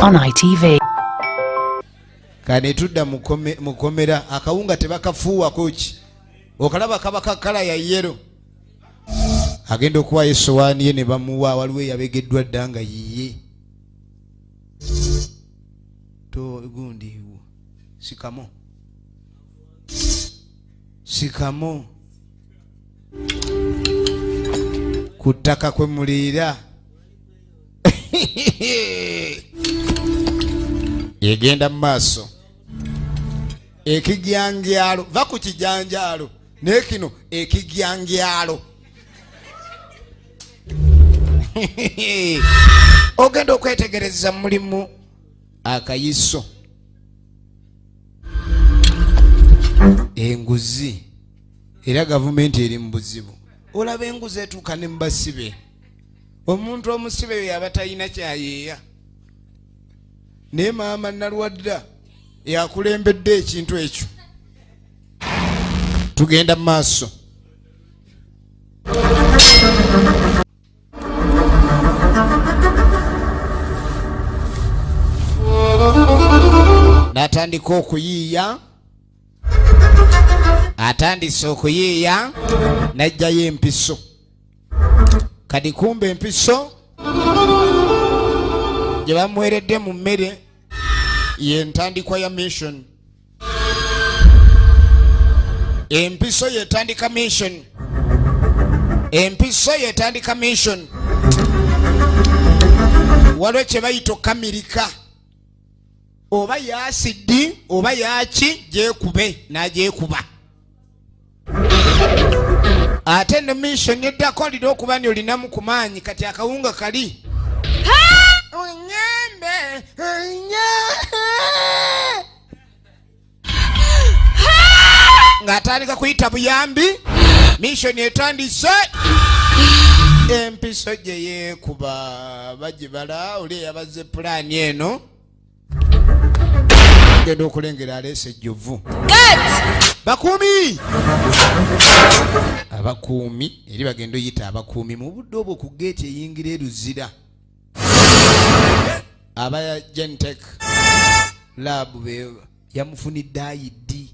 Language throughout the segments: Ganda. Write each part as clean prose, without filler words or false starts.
on ITV. Kane tudda mukomera akawunga tebakafuuwako ki okalaba kaba kakala ya yero agenda okuwa esowaani ye ne bamuwa waliwo yabegeddwa dda nga yiye to gundi sikamo ku ttaka kwe muliira egenda mu maaso ekigyangyalo va ku kijanjalo naye kino ekigyangyalo ogenda okwetegereza mulimu akayiso enguzi era gavumenti eri mu buzibu olaba enguzi etuuka ne mu basibe omuntu omusibe yo yaba talina kyayeeya naye maama Nalwadda yakulembedde ekintu ekyo tugenda mu maaso natandika okuyiiya atandise okuyiiya najjayo empiso kadi kumba empiso gye bamuweredde mu mmere yentandikwa ya mission empiso yetandika mission empiso yetandika mission waliwo kye bayita okamirika oba yaasidi oba yaki gyekube nagyekuba ate ne mission eddako olina okuba ni olinamu ku maanyi kati akawunga kali onyambe ng'atandika kuyita buyambi mission etandise empiso gye yeekuba bagibala oli yabaze pulaani eno genda okulengera aleese ejjovu bakuumi abakuumi eri bagenda oyita abakuumi mu budde obwo ku geeti eyingira e Luzira aba Gentek lab yamufunidde ayiddi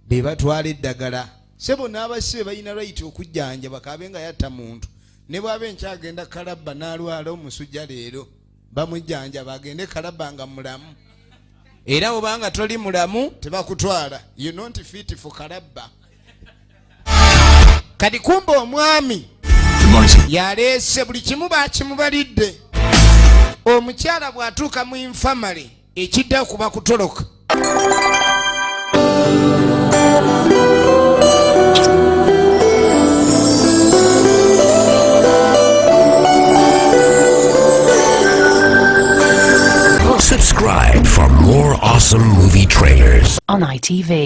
be batwala eddagala sebo n'abasibe balina right okujjanja bakabe nga yatta muntu ne bw'aba enkyagenda kalabba n'alwala omusujja leero bamujjanja bagende kalabba nga mulamu era obanga toli mulamu tebakutwala you not fit for kalabba kadi kumba omwami yaleese buli kimu bakimubalidde omukyala bw'atuuka mu infamale ekidda okuba kutoloka Subscribe for more awesome movie trailers On ITV.